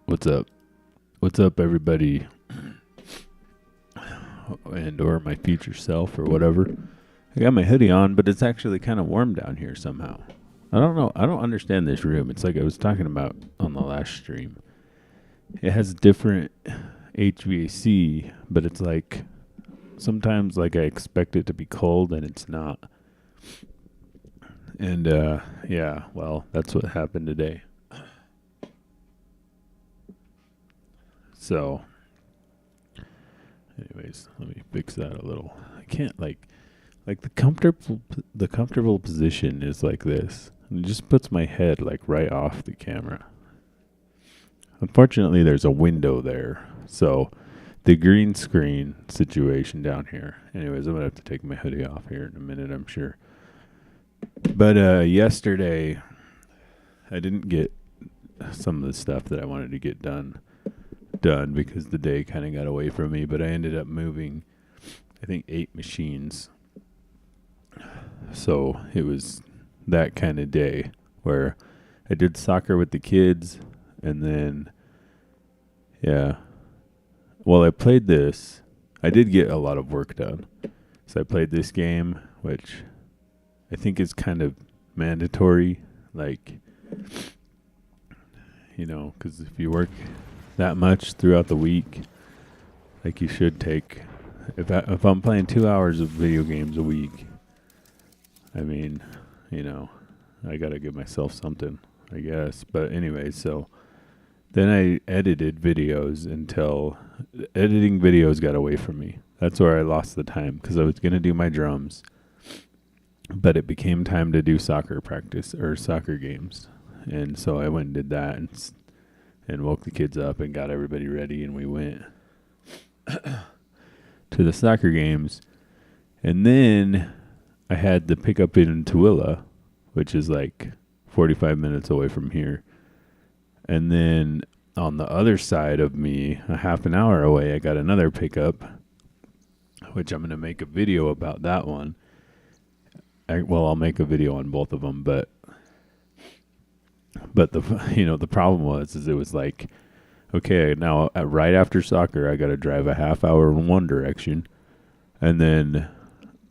What's up? What's up, everybody? And or my future self or whatever. I got my hoodie on, but it's actually kind of warm down here somehow. I don't know. I don't understand this room. It's like I was talking about on the last stream. It has different HVAC, but it's like sometimes like I expect it to be cold and it's not. And yeah, well, that's what happened today. So anyways, let me fix that a little. I can't like the comfortable position is like this. And it just puts my head like right off the camera. Unfortunately, there's a window there. So the green screen situation down here. Anyways, I'm going to have to take my hoodie off here in a minute, I'm sure. But yesterday I didn't get some of the stuff that I wanted to get done because the day kind of got away from me, but I ended up moving I think 8 machines. So it was that kind of day where I did soccer with the kids and then yeah. Well, I played this. I did get a lot of work done. So I played this game, which I think is kind of mandatory, like, you know, because if you work that much throughout the week, like you should take, if I'm playing 2 hours of video games a week, I mean, you know, I got to give myself something, I guess. But anyway, so then I edited videos until editing videos got away from me. That's where I lost the time because I was going to do my drums, but it became time to do soccer practice or soccer games. And so I went and did that and woke the kids up and got everybody ready, and we went to the soccer games. And then I had to pick up in Tooele, which is like 45 minutes away from here. And then on the other side of me, a half an hour away, I got another pickup, which I'm going to make a video about that one. I'll make a video on both of them, but the problem was it was like, okay, now right after soccer, I got to drive a half hour in one direction and then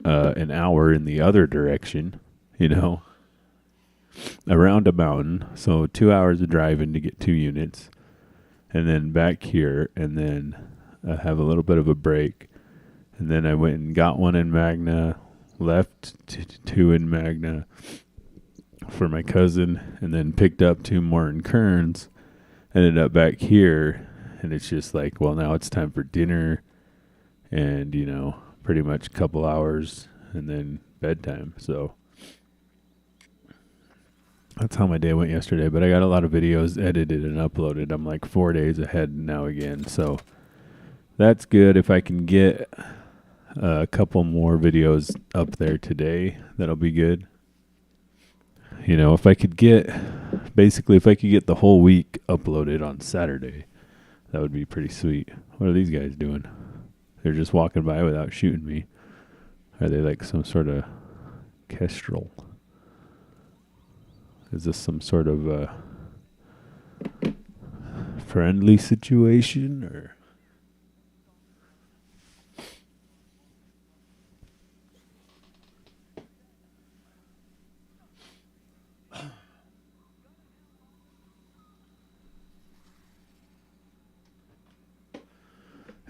an hour in the other direction, around a mountain. So 2 hours of driving to get 2 units, and then back here, and then have a little bit of a break. And then I went and got one in Magna, left 2 in Magna for my cousin, and then picked up 2 more in Kearns, ended up back here, and it's just like, well, now it's time for dinner, and, pretty much a couple hours, and then bedtime. So that's how my day went yesterday, but I got a lot of videos edited and uploaded. I'm like 4 days ahead now again, so that's good. If I can get a couple more videos up there today, that'll be good. If I could get the whole week uploaded on Saturday, that would be pretty sweet. What are these guys doing? They're just walking by without shooting me. Are they like some sort of kestrel? Is this some sort of friendly situation, or?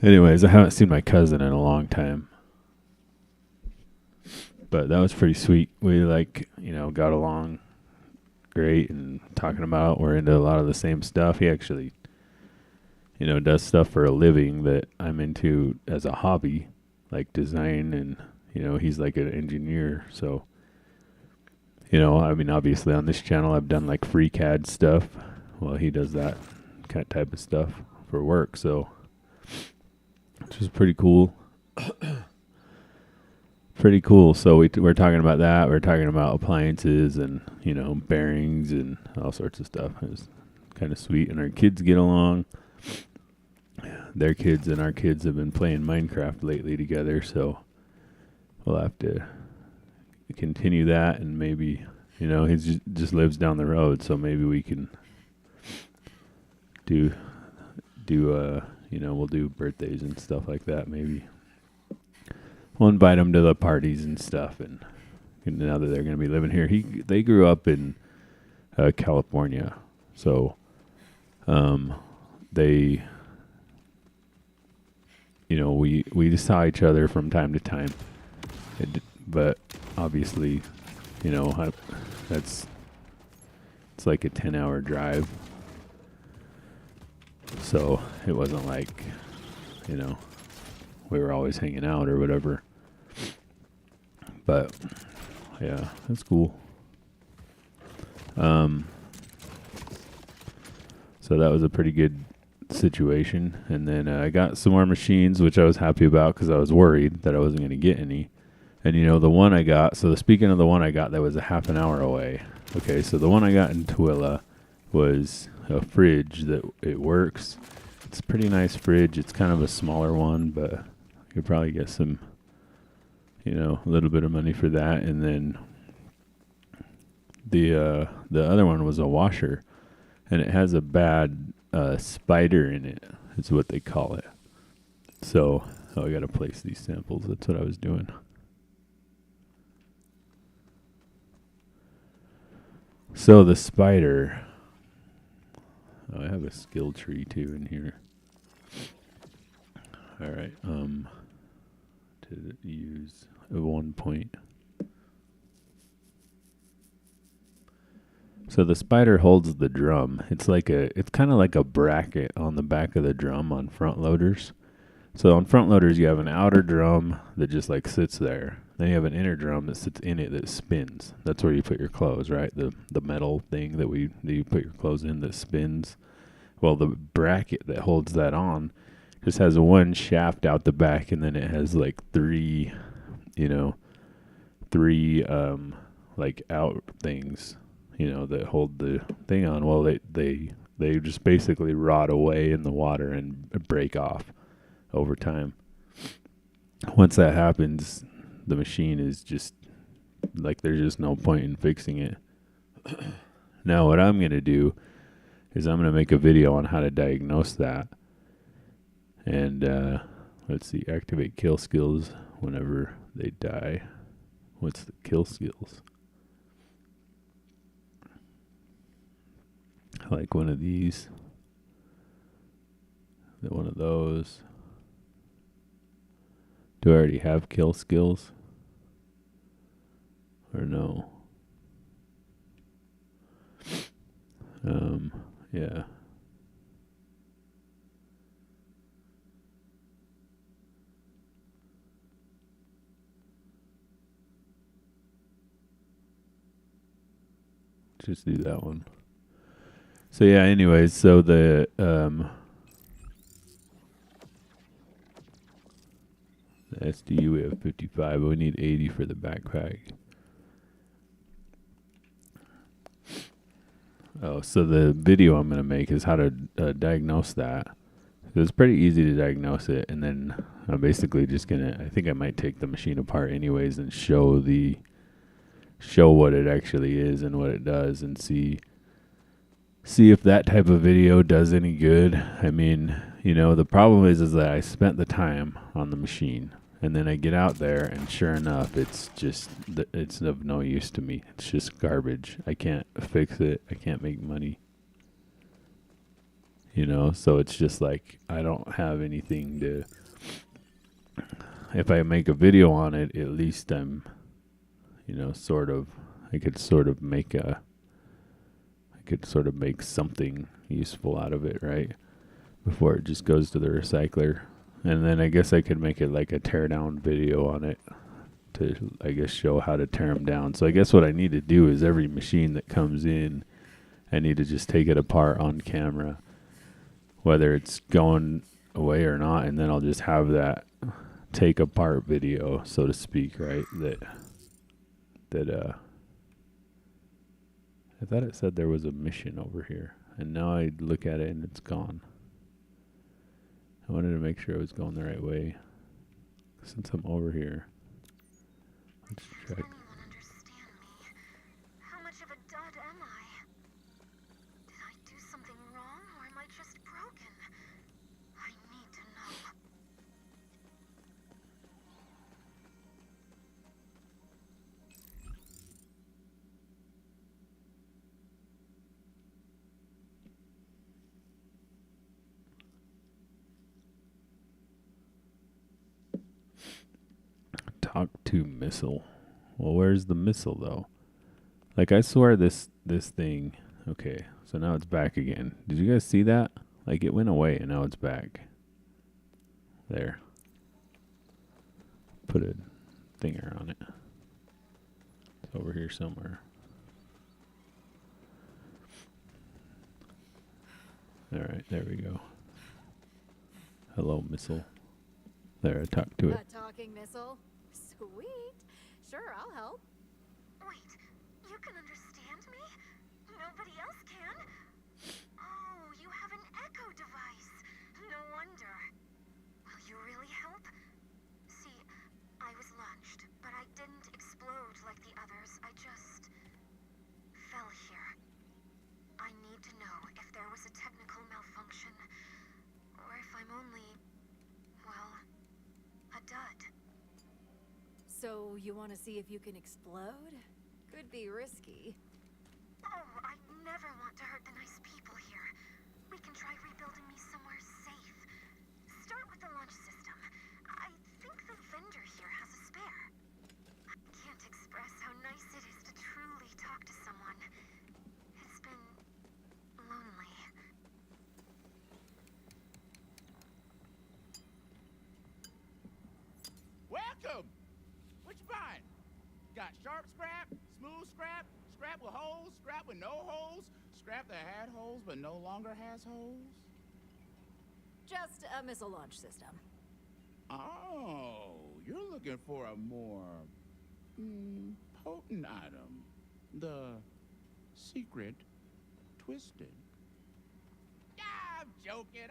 Anyways, I haven't seen my cousin in a long time. But that was pretty sweet. We got along great and we're into a lot of the same stuff. He actually, does stuff for a living that I'm into as a hobby, like design, and, he's like an engineer. So, obviously on this channel I've done like free CAD stuff. Well, he does that kind of type of stuff for work. So, which is pretty cool. Pretty cool. So we're talking about that. We're talking about appliances and, bearings and all sorts of stuff. It was kind of sweet. And our kids get along. Their kids and our kids have been playing Minecraft lately together. So we'll have to continue that. And maybe, he just lives down the road. So maybe we can do do we'll do birthdays and stuff like that. Maybe we'll invite them to the parties and stuff. And now that they're going to be living here, they grew up in California, so they, we saw each other from time to time, but obviously, it's like a 10-hour drive, so it wasn't like, we were always hanging out or whatever. But yeah, that's cool. So that was a pretty good situation. And then I got some more machines, which I was happy about because I was worried that I wasn't going to get any. And the one I got, speaking of the one I got that was a half an hour away. Okay, so the one I got in Tooele was a fridge that it works. It's a pretty nice fridge. It's kind of a smaller one, but you could probably get some, a little bit of money for that. And then the other one was a washer, and it has a bad spider in it. Is what they call it. So I got to place these samples. That's what I was doing. So the spider. I have a skill tree too in here. All right. To use at 1 point. So the spider holds the drum. It's kind of like a bracket on the back of the drum on front loaders. So on front loaders, you have an outer drum that just like sits there. Then you have an inner drum that sits in it that spins. That's where you put your clothes, right? The metal thing that you put your clothes in that spins. Well, the bracket that holds that on just has one shaft out the back, and then it has like three like out things, that hold the thing on. Well, they just basically rot away in the water and break off over time. Once that happens, the machine is just like, there's just no point in fixing it. Now what I'm going to do is I'm going to make a video on how to diagnose that. And let's see, activate kill skills whenever they die. What's the kill skills? Like one of these. One of those. Do I already have kill skills? Or no? Yeah. Just do that one. So yeah, anyways, so the SDU, we have 55, but we need 80 for the backpack. Oh, so the video I'm going to make is how to diagnose that. It's pretty easy to diagnose it, and then I'm basically just I think I might take the machine apart anyways and show what it actually is and what it does, and see if that type of video does any good. I mean, the problem is that I spent the time on the machine, and then I get out there, and sure enough, it's of no use to me. It's just garbage. I can't fix it. I can't make money. So it's just like, I don't have anything to, if I make a video on it, at least I'm, I could sort of make something useful out of it, right? Before it just goes to the recycler. And then I guess I could make it like a tear down video on it to, I guess, show how to tear them down. So I guess what I need to do is every machine that comes in, I need to just take it apart on camera, whether it's going away or not, and then I'll just have that take apart video, so to speak, right? That I thought it said there was a mission over here, and now I look at it and it's gone. I wanted to make sure I was going the right way. Since I'm over here, let's check. How much of a dud am I? Did I do something wrong, or am I just broken? 2 missile. Well, where's the missile though? Like I swear this thing. Okay, so now it's back again. Did you guys see that? Like it went away and now it's back. There. Put a thinger on it. It's over here somewhere. Alright, there we go. Hello, missile. There, I talked to it. A talking missile? Sweet. Sure, I'll help. Wait, you can understand me? Nobody else can? Oh, you have an echo device. No wonder. Will you really help? See, I was launched, but I didn't explode like the others. I just fell here. I need to know if there was a technical malfunction, or if I'm only, well, a dud. So you want to see if you can explode? Could be risky. Oh, I never want to hurt the nice people here. We can try rebuilding me somewhere safe. Start with the launch system. I think the vendor here has a spare. I can't express how nice it is to truly talk to someone. It's been lonely. Welcome! What you buying? Got sharp scrap, smooth scrap, scrap with holes, scrap with no holes, scrap that had holes but no longer has holes? Just a missile launch system. Oh, you're looking for a more potent item. The secret twisted. I'm joking.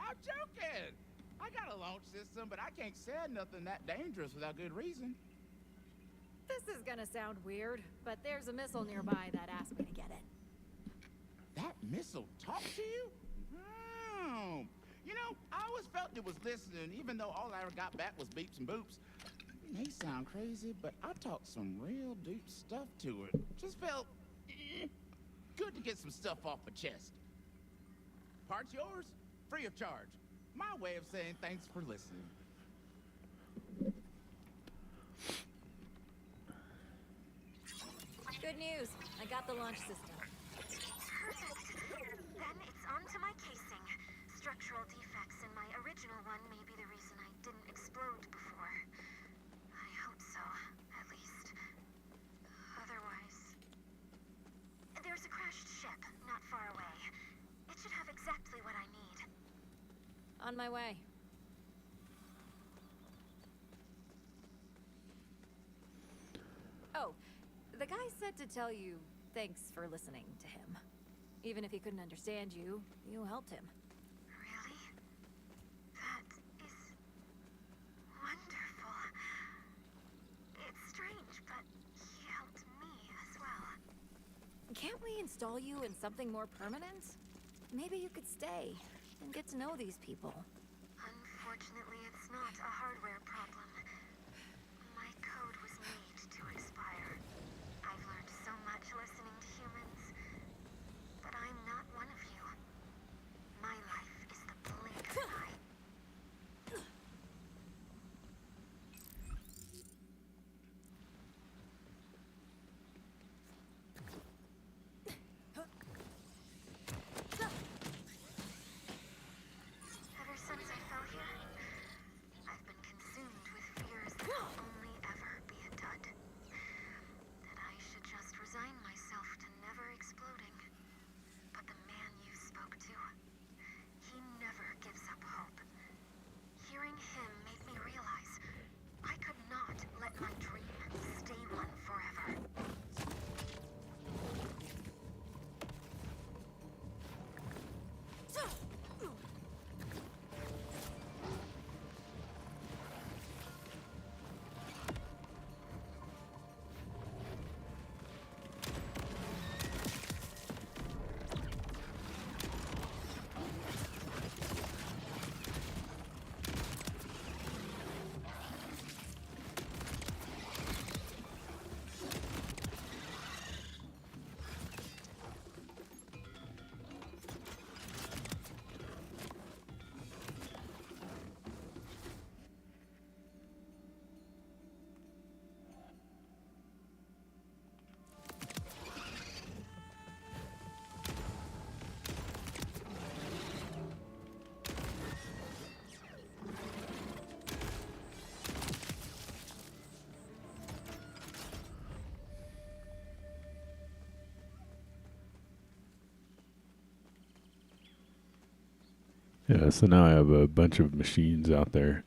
I got a launch system, but I can't sell nothing that dangerous without good reason. This is gonna sound weird, but there's a missile nearby that asked me to get it. That missile talked to you? Oh. You know, I always felt it was listening, even though all I ever got back was beeps and boops. It may sound crazy, but I talked some real deep stuff to it. Just felt good to get some stuff off my chest. Part's yours, free of charge. My way of saying thanks for listening. Good news. I got the launch system. Perfect. Then it's onto my casing. Structural defects in my original one may be the reason I didn't explode before. I hope so, at least. Otherwise... There's a crashed ship not far away. It should have exactly what I need. On my way. Oh, the guy said to tell you thanks for listening to him. Even if he couldn't understand you, you helped him. Really? That is wonderful. It's strange, but he helped me as well. Can't we install you in something more permanent? Maybe you could stay and get to know these people. Unfortunately, it's not a hardware problem. My code was made to expire. I've learned so much listening to humans, but I'm not one of you. My life is the blink of an eye. Ever since I fell here, I've been consumed with fear. Yeah, so now I have a bunch of machines out there.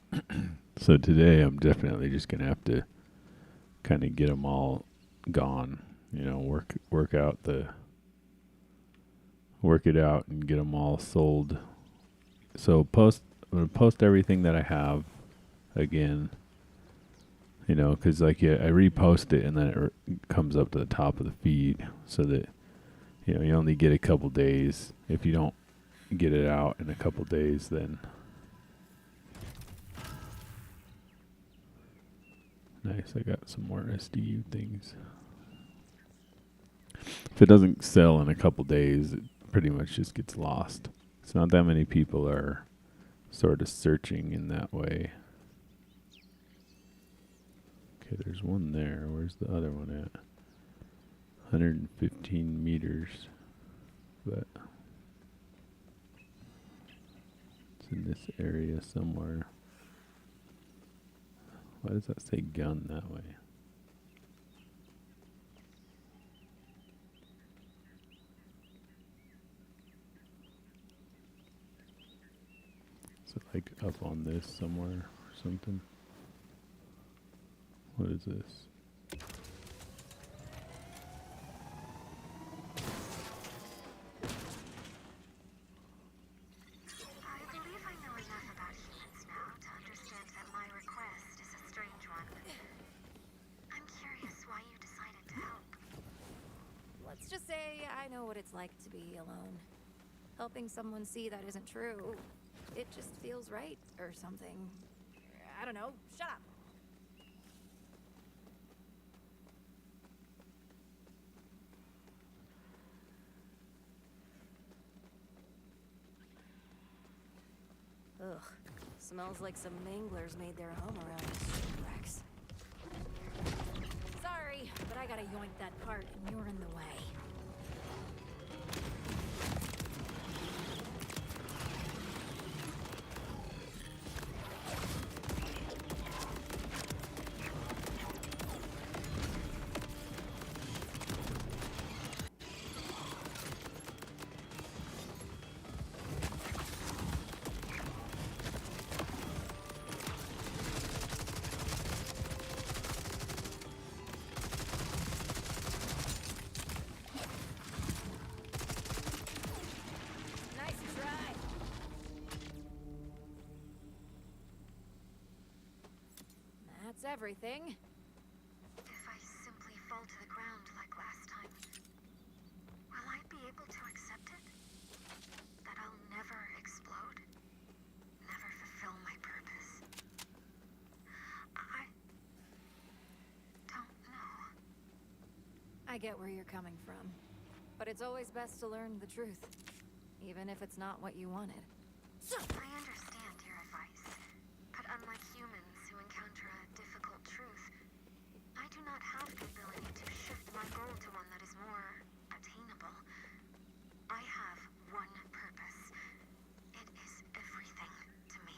So today I'm definitely just gonna have to kind of get them all gone. You know, work it out and get them all sold. So I'm gonna post everything that I have again. You know, because like yeah, I repost it and then it comes up to the top of the feed, so that you know you only get a couple days. If you don't get it out in a couple days, then nice. I got some more SDU things. If it doesn't sell in a couple days, it pretty much just gets lost. It's not that many people are sort of searching in that way. Okay, there's one there. Where's the other one at? 115 meters. But it's in this area somewhere. Why does that say gun that way? Is it like up on this somewhere or something? What is this? I believe I know enough about humans now to understand that my request is a strange one. I'm curious why you decided to help. Let's just say I know what it's like to be alone. Helping someone see that isn't true. It just feels right or something. I don't know. Shut up. Ugh. Smells like some manglers made their home around these shipwrecks. Sorry, but I gotta yoink that cart and you're in the way. Nice try. That's everything. If I simply fall to the ground like last time, will I be able to accept it? That I'll never explode? Never fulfill my purpose? I don't know. I get where you're coming from. But it's always best to learn the truth. Even if it's not what you wanted. I understand your advice, but unlike humans who encounter a difficult truth, I do not have the ability to shift my goal to one that is more attainable. I have one purpose. It is everything to me.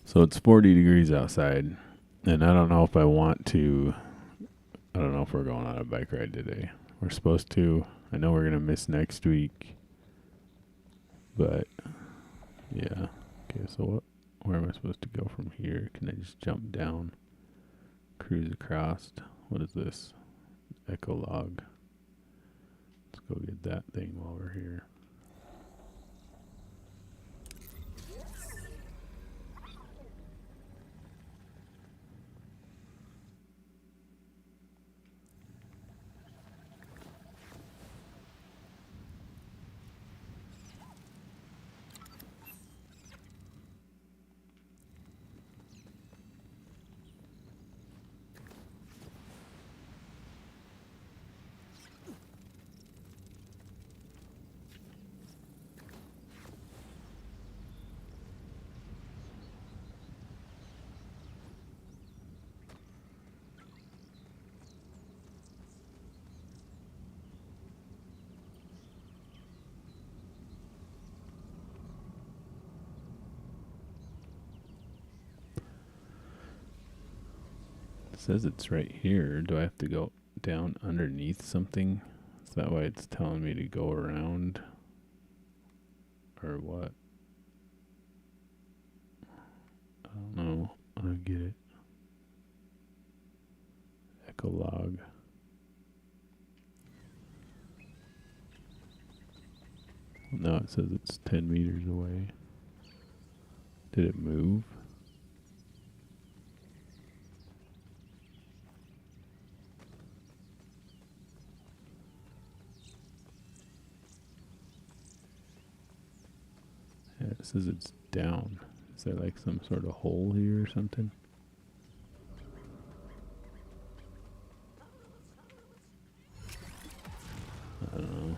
So it's 40 degrees outside, and I don't know if I want to. I don't know if we're going on a bike ride today. We're supposed to. I know we're gonna miss next week, but yeah. Okay, so where am I supposed to go from here? Can I just jump down, cruise across? What is this? Echo log. Let's go get that thing while we're here. It says it's right here. Do I have to go down underneath something? Is that why it's telling me to go around? Or what? I don't know. I don't get it. Echolog. No, it says it's 10 meters away. Did it move? Yeah, it says it's down. Is there like some sort of hole here or something? I don't know.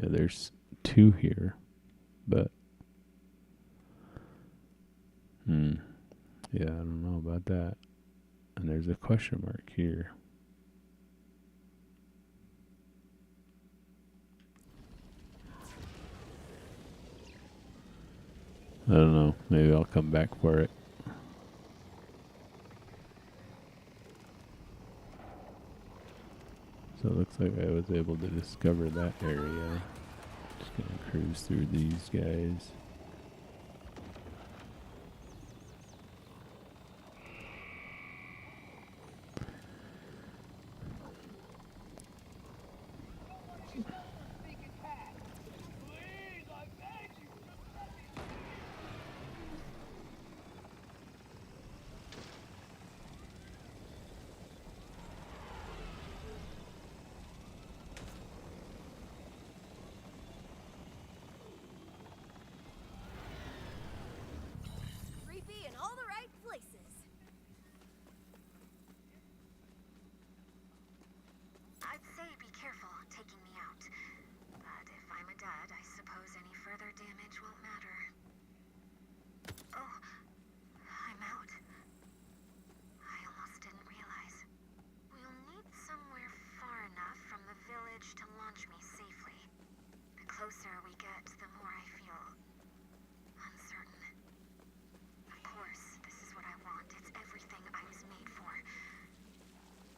Yeah, there's 2 here, but yeah, I don't know about that. And there's a question mark here. I don't know. Maybe I'll come back for it. So it looks like I was able to discover that area. Just gonna cruise through these guys. Creepy in all the right places. I'd say be careful taking me out. But if I'm a dud, I suppose any further damage won't matter. Oh, I'm out. I almost didn't realize. We'll need somewhere far enough from the village to launch me safely. The closer we get, the more I feel uncertain. Of course, this is what I want. It's everything I was made for.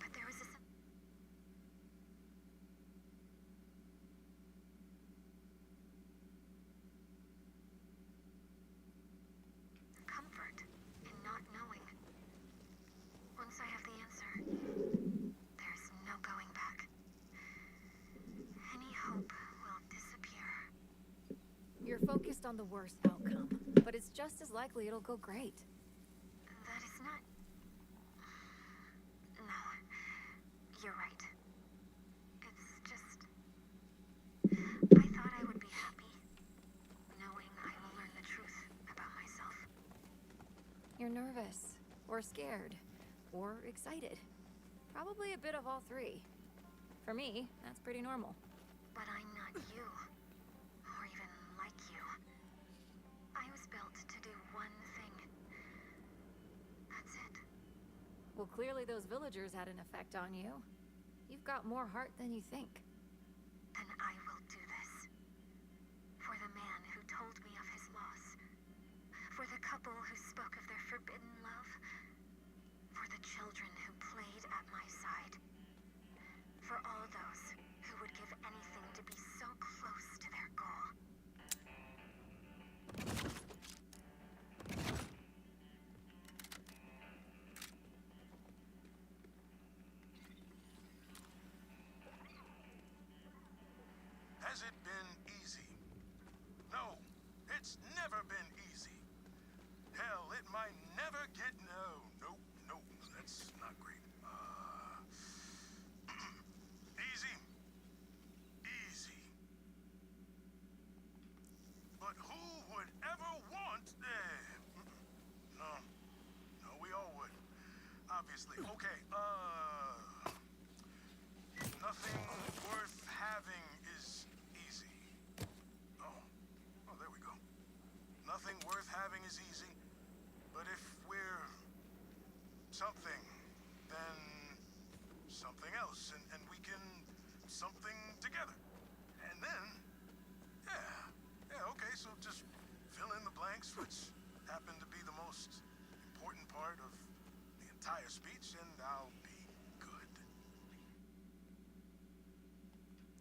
But there was a comfort in not knowing. Once I have the answer, there's no going back. Any hope will disappear. You're focused on the worst outcome, but it's just as likely it'll go great. That is not... No, you're right. It's just... I thought I would be happy, knowing I will learn the truth about myself. You're nervous, or scared, or excited. Probably a bit of all 3. For me, that's pretty normal. But I'm not you, or even like you. I was built to do one thing. That's it. Well, clearly those villagers had an effect on you. You've got more heart than you think. Then I will do this. For the man who told me of his loss. For the couple who spoke of their forbidden love. For the children who played at my side. For all those who would give anything to be so close to their goal. Has it been easy? No, it's never been easy. Hell, it might never get... No, that's not great. Easy. Easy. But who would ever want... No, we all would. Obviously. Okay, nothing worth having is easy. Oh, there we go. Nothing worth having is easy, but if we're something, then something else, and we can something together. And then, okay, so just fill in the blanks, which happen to be the most important part of the entire speech, and I'll be good.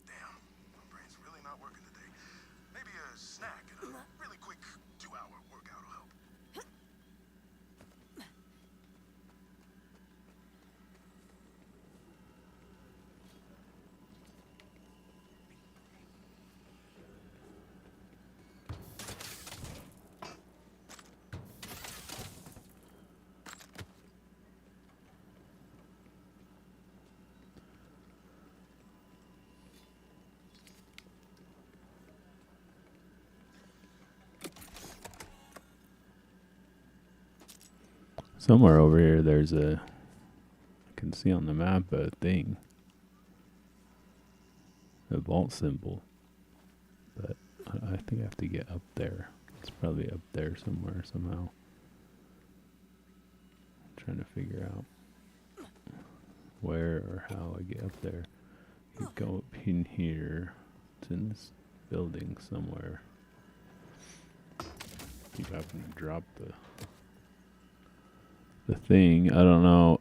Damn, my brain's really not working today. Maybe a snack and a really quick 2-hour workout will help. Somewhere over here, there's I can see on the map a thing. A vault symbol. But I think I have to get up there. It's probably up there somewhere, somehow. I'm trying to figure out where or how I get up there. You go up in here. It's in this building somewhere. Keep having to drop the thing. I don't know.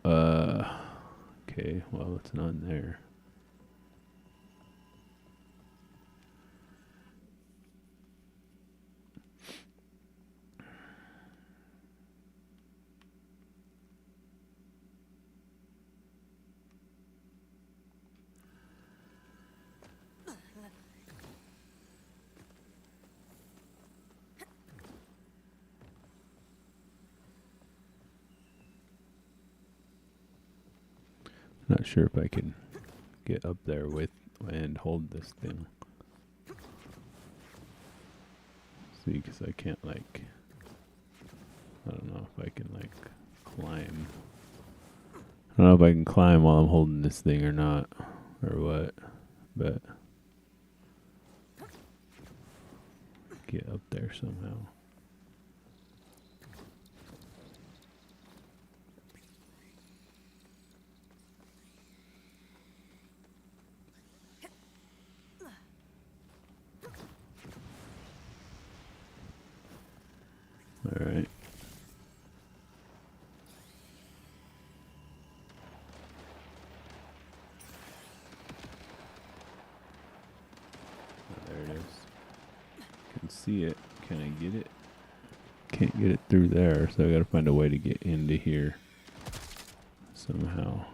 Okay, well, it's not in there. Not sure if I can get up there with and hold this thing. See, because I can't, like, I don't know if I can, like, climb. I don't know if I can climb while I'm holding this thing or not, or what, but get up there somehow. All right. Oh, there it is. Can see it. Can I get it? Can't get it through there, so I gotta find a way to get into here somehow.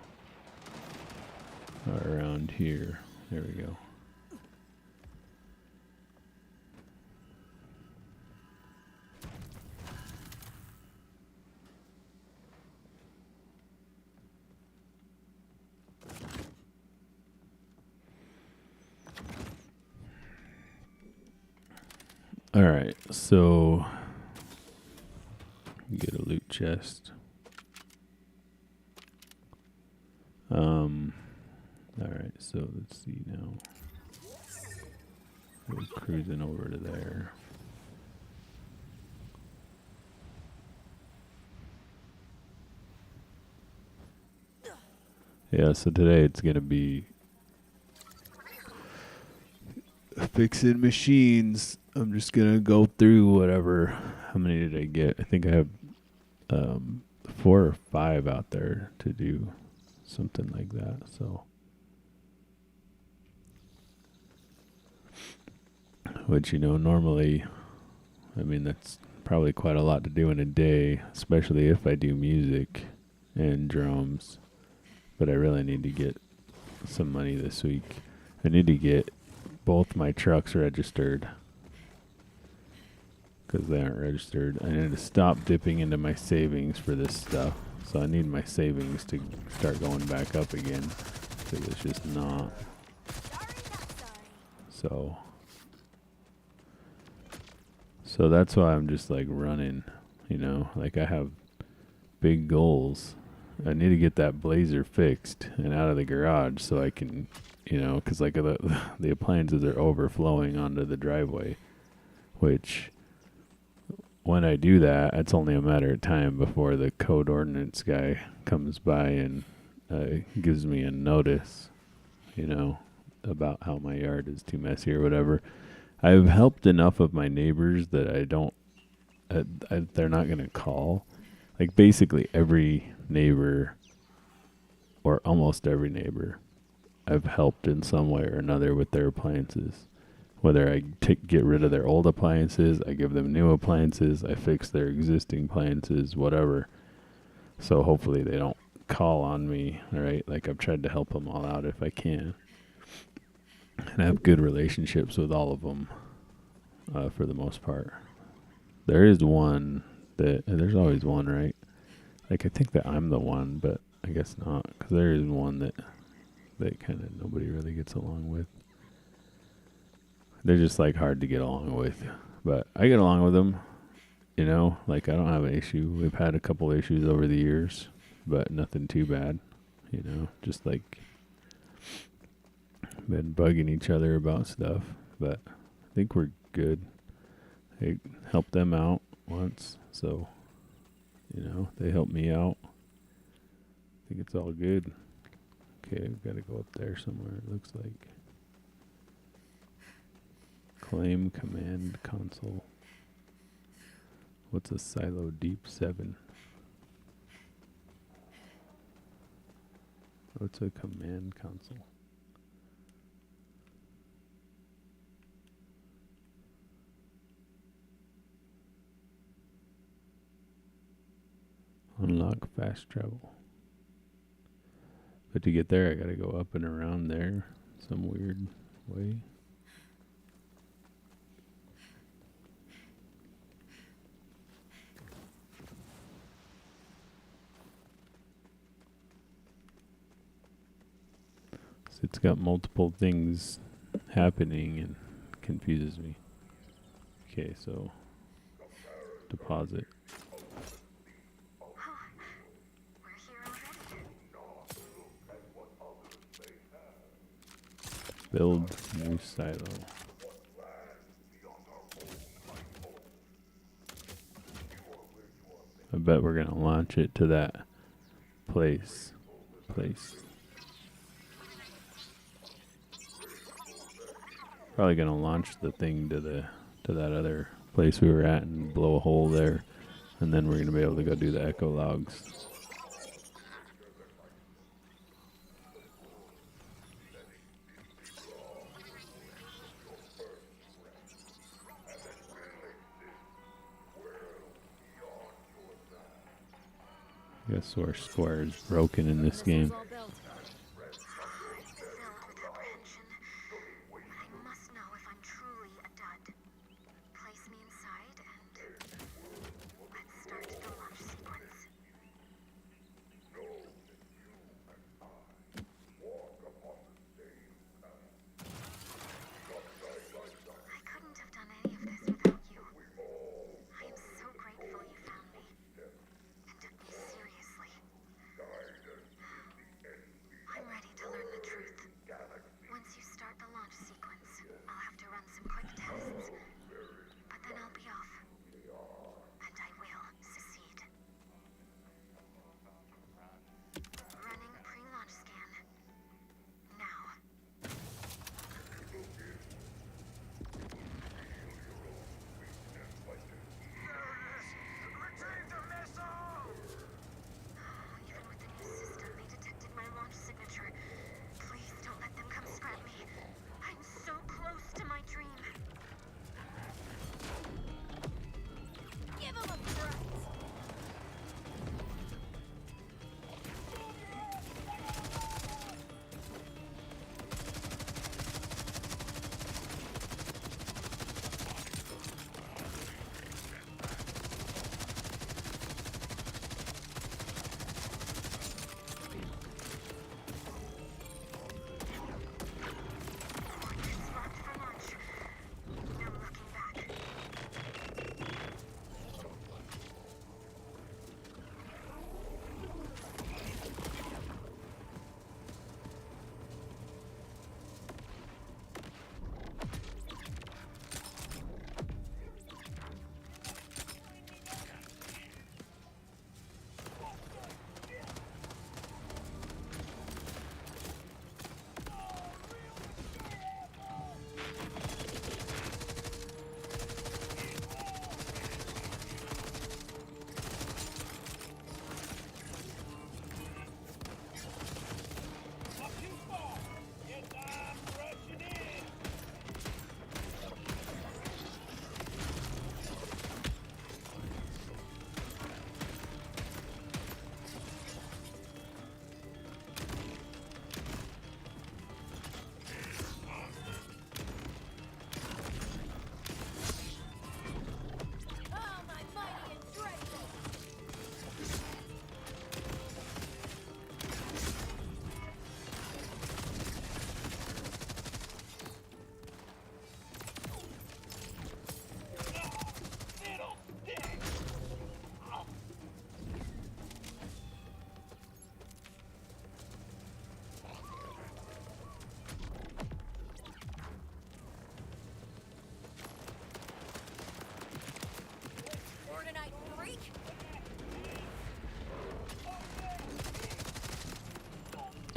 Or around here. There we go. All right, so get a loot chest. All right, so let's see now. We're cruising over to there. Yeah, so today it's gonna be fixing machines. I'm just gonna go through whatever. How many did I get? I think I have 4 or 5 out there to do something like that. So, which, you know, normally, I mean, that's probably quite a lot to do in a day, especially if I do music and drums. But I really need to get some money this week. I need to get both my trucks registered, because they aren't registered. I need to stop dipping into my savings for this stuff. So I need my savings to start going back up again, because it's just not. So that's why I'm just like running, you know, like I have big goals. I need to get that blazer fixed and out of the garage so I can, you know, because like the appliances are overflowing onto the driveway, which when I do that, it's only a matter of time before the code ordinance guy comes by and gives me a notice, you know, about how my yard is too messy or whatever. I've helped enough of my neighbors that I don't. They're not gonna call. Like basically every neighbor, or almost every neighbor, I've helped in some way or another with their appliances. Whether I get rid of their old appliances, I give them new appliances, I fix their existing appliances, whatever. So hopefully they don't call on me, all right? Like I've tried to help them all out if I can. And I have good relationships with all of them for the most part. There is one that, and there's always one, right? Like I think that I'm the one, but I guess not, because there is one that kind of nobody really gets along with. They're just like hard to get along with, but I get along with them. You know, like I don't have an issue. We've had a couple issues over the years, but nothing too bad. You know, just like been bugging each other about stuff, but I think we're good. I helped them out once, so you know, they helped me out. I think it's all good. Okay, I've got to go up there somewhere, it looks like. Claim command console. What's a silo deep 7? What's a command console? Unlock fast travel. But to get there, I gotta go up and around there some weird way. So it's got multiple things happening and confuses me. Okay, so deposit. We're here already. Build new silo. I bet we're gonna launch it to that place. Probably gonna launch the thing to that other place we were at and blow a hole there, and then we're gonna be able to go do the echo logs. I guess our square is broken in this game. All built. Filled with apprehension. But I must know if I'm truly a dud. Place me inside and let's start the launch sequence. I couldn't have done any of this without you. I am so grateful you found me and took me seriously.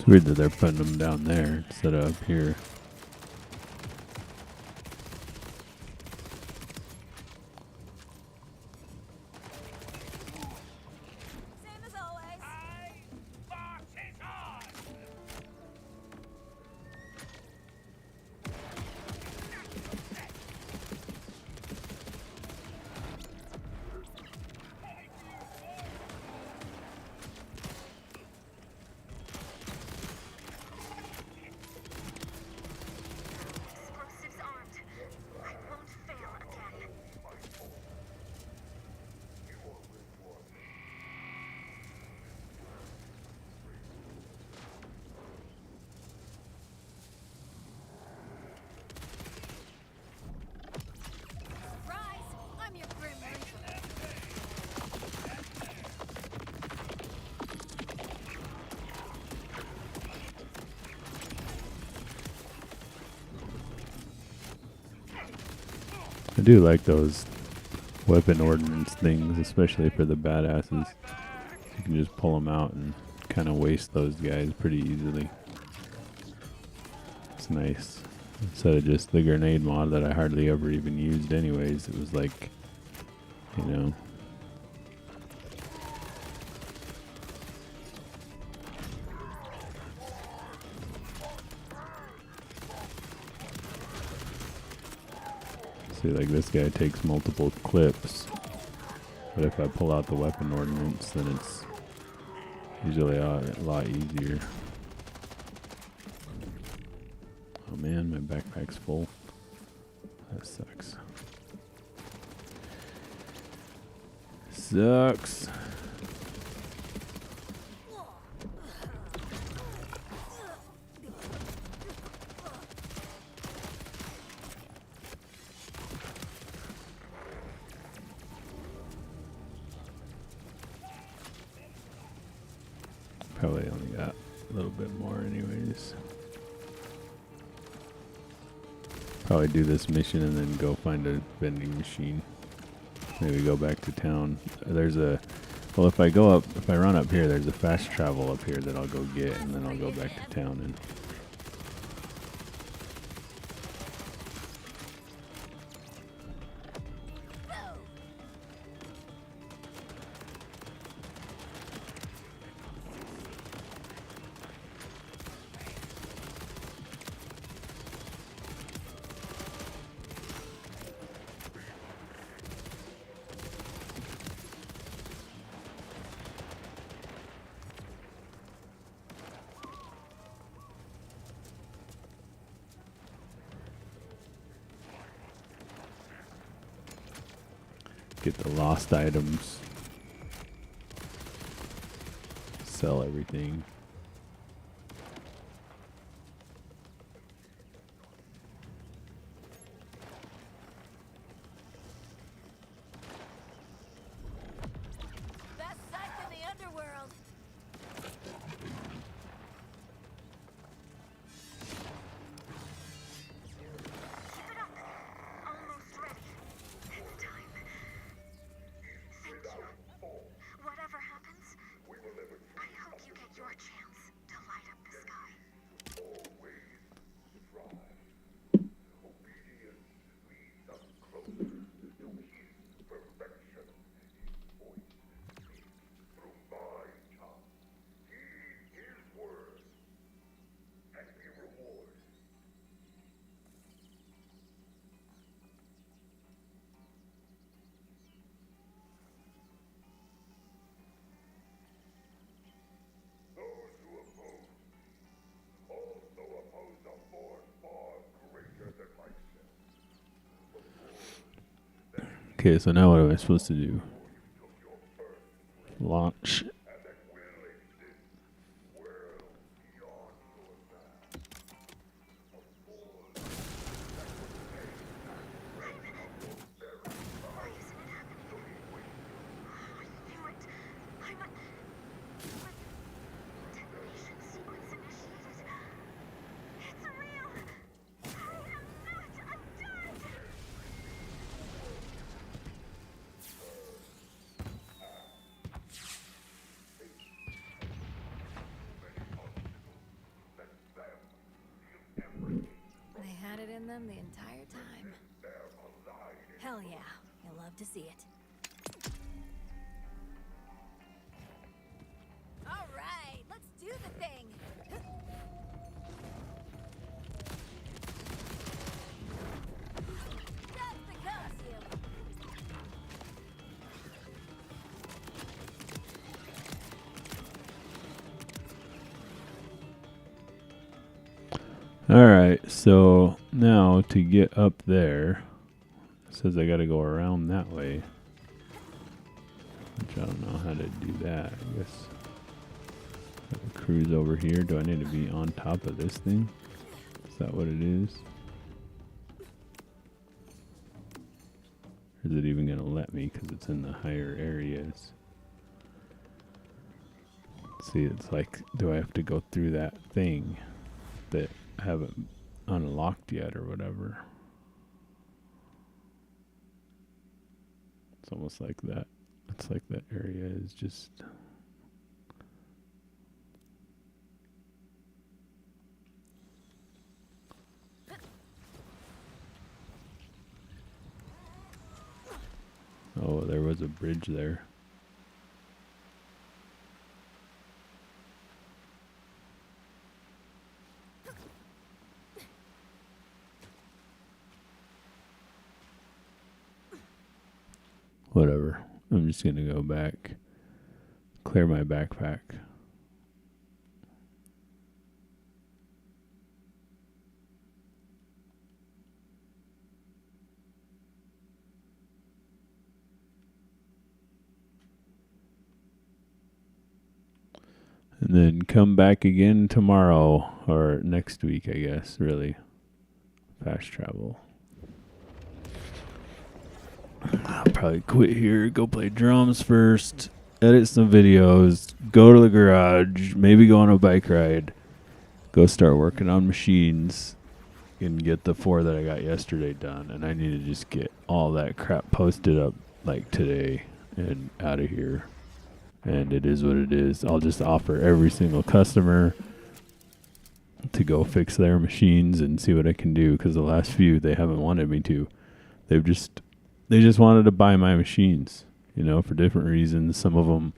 It's weird that they're putting them down there instead of up here. Same as always. Explosives armed. I won't fail again. Surprise! I'm your Grim Reaper. I do like those weapon ordnance things, especially for the badasses. You can just pull them out and kind of waste those guys pretty easily. It's nice. Instead of just the grenade mod that I hardly ever even used anyways, it was like, you know. See, like this guy takes multiple clips, but if I pull out the weapon ordnance, then it's usually a lot easier. Oh man, my backpack's full. That sucks. Sucks. Probably only got a little bit more anyways. Probably do this mission and then go find a vending machine. Maybe go back to town. There's a, well, if I run up here, there's a fast travel up here that I'll go get, and then I'll go back to town and get the lost items. Sell everything. Best sight in the underworld. Keep it up. Almost ready. It's time. Thank you. Whatever happens, I hope you get your chance to light up the sky. Okay, so now what am I supposed to do? Launch. Why isn't it happening? I knew it. I'm a... Detonation sequence initiated. It's real. I am not undead. them the entire time. Hell yeah, you'll love to see it. All right, let's do the thing. That's the costume. Alright, so now to get up there, it says I gotta go around that way. Which I don't know how to do that. I guess cruise over here. Do I need to be on top of this thing? Is that what it is? Or is it even gonna let me because it's in the higher areas? See, it's like, do I have to go through that thing that I haven't unlocked yet or whatever? It's almost like that. It's like that area is just... Oh, there was a bridge there. Whatever. I'm just going to go back, clear my backpack. And then come back again tomorrow, or next week, I guess, really. Fast travel. I'll probably quit here, go play drums first, edit some videos, go to the garage, maybe go on a bike ride, go start working on machines, and get the 4 that I got yesterday done. And I need to just get all that crap posted up like today and out of here. And it is what it is. I'll just offer every single customer to go fix their machines and see what I can do, because the last few they haven't wanted me to. They just wanted to buy my machines, you know, for different reasons. Some of them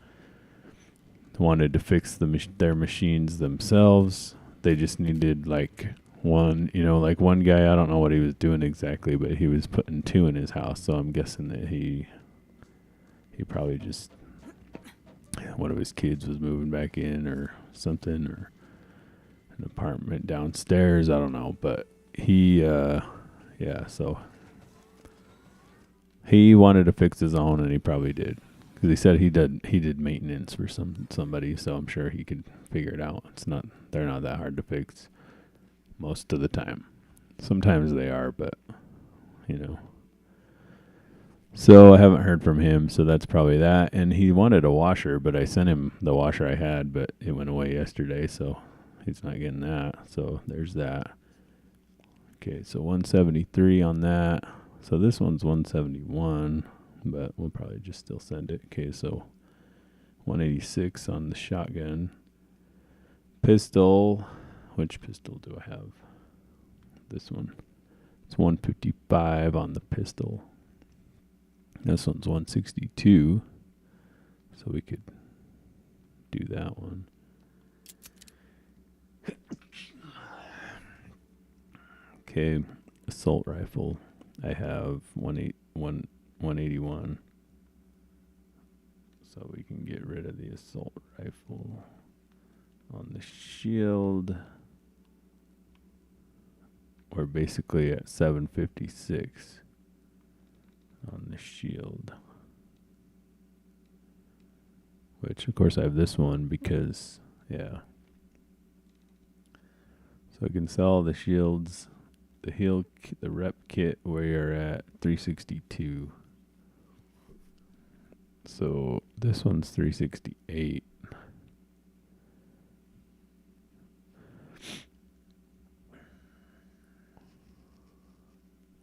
wanted to fix their machines themselves. They just needed like one, you know, like one guy, I don't know what he was doing exactly, but he was putting 2 in his house. So I'm guessing that he probably just, one of his kids was moving back in or something, or an apartment downstairs. I don't know, but so he wanted to fix his own, and he probably did, because he said he did maintenance for somebody, so I'm sure he could figure it out. They're not that hard to fix most of the time. Sometimes they are, but you know. So I haven't heard from him, so that's probably that. And he wanted a washer, but I sent him the washer I had, but it went away yesterday, so he's not getting that. So there's that. Okay, so 173 on that. So this one's 171, but we'll probably just still send it. Okay, so 186 on the shotgun. Pistol. Which pistol do I have? This one. It's 155 on the pistol. This one's 162, so we could do that one. Okay, assault rifle. I have 181, so we can get rid of the assault rifle. On the shield, we're basically at 756. On the shield, which of course I have this one because, yeah. So I can sell the shields, the rep kit. We're at 362. So this one's 368.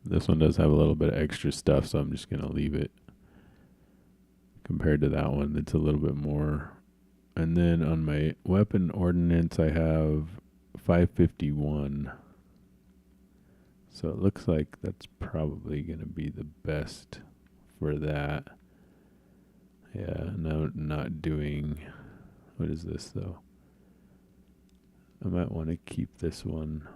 This one does have a little bit of extra stuff, so I'm just going to leave it. Compared to that one, it's a little bit more. And then on my weapon ordnance, I have 551. So it looks like that's probably going to be the best for that. Yeah, no, not doing... What is this, though? I might want to keep this one.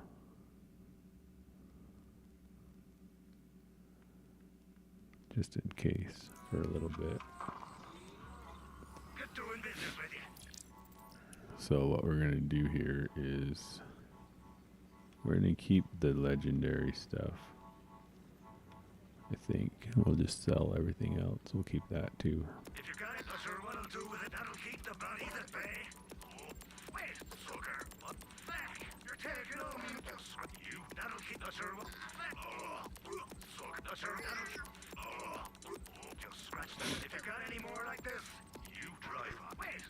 Just in case for a little bit. Get doing business with you. So what we're going to do here is we're going to keep the legendary stuff. I think we'll just sell everything else. We'll keep that too. If you got it, not sure what I'll do with it. That'll keep the bodies at bay. Oh, wait, sugar. What? Back. You're taking on me. You. That'll keep not sure what. Oh, sugar. Not sure. Just scratch that. If you got any more like this, you drive on. Wait.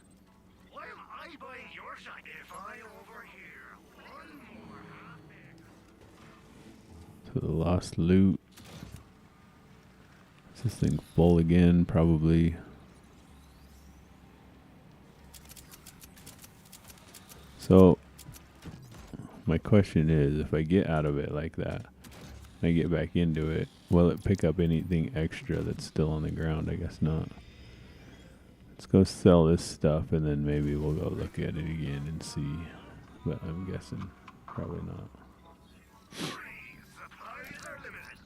Why am I buying your shine? If I overhear one more So the lost loot. Is this thing full again? Probably. So my question is, if I get out of it like that, I get back into it, will it pick up anything extra that's still on the ground? I guess not. Let's go sell this stuff and then maybe we'll go look at it again and see. But I'm guessing probably not. supplies are limited.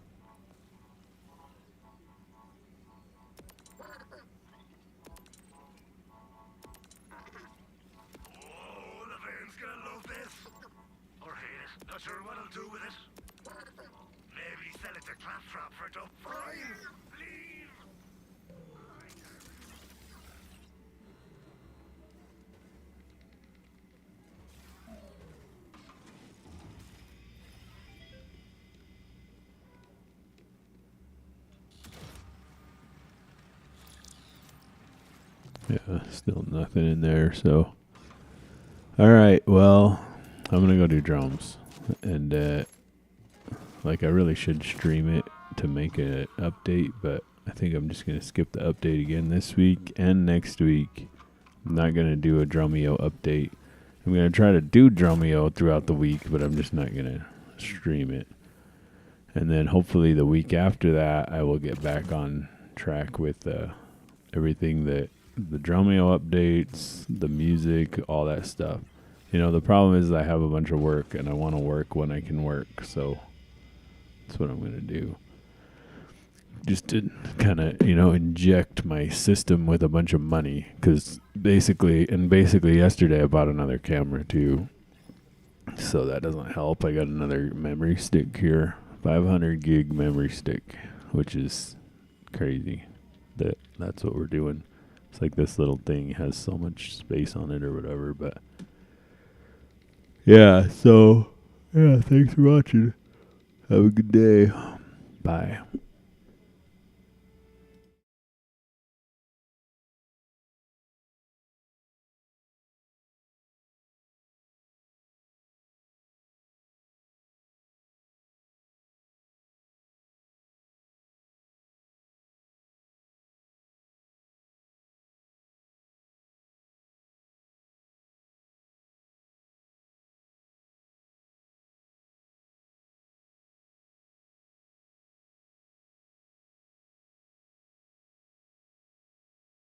Oh, Levain's gonna love this. Or hate it. Not sure what I'll do with it. Maybe sell it to Claptrap for top fries. Leave. Yeah, still nothing in there, so. Alright, well, I'm gonna go do drums. And, like, I really should stream it to make an update, but I think I'm just gonna skip the update again this week and next week. I'm not gonna do a Drumeo update. I'm gonna try to do Drumeo throughout the week, but I'm just not gonna stream it. And then hopefully the week after that, I will get back on track with everything that the Drumeo updates, the music, all that stuff. You know, the problem is I have a bunch of work and I want to work when I can work. So that's what I'm going to do. Just to kind of, you know, inject my system with a bunch of money. Because basically yesterday I bought another camera too. So that doesn't help. I got another memory stick here. 500 gig memory stick, which is crazy. That's what we're doing. It's like this little thing has so much space on it or whatever, but yeah, so yeah, thanks for watching. Have a good day. Bye.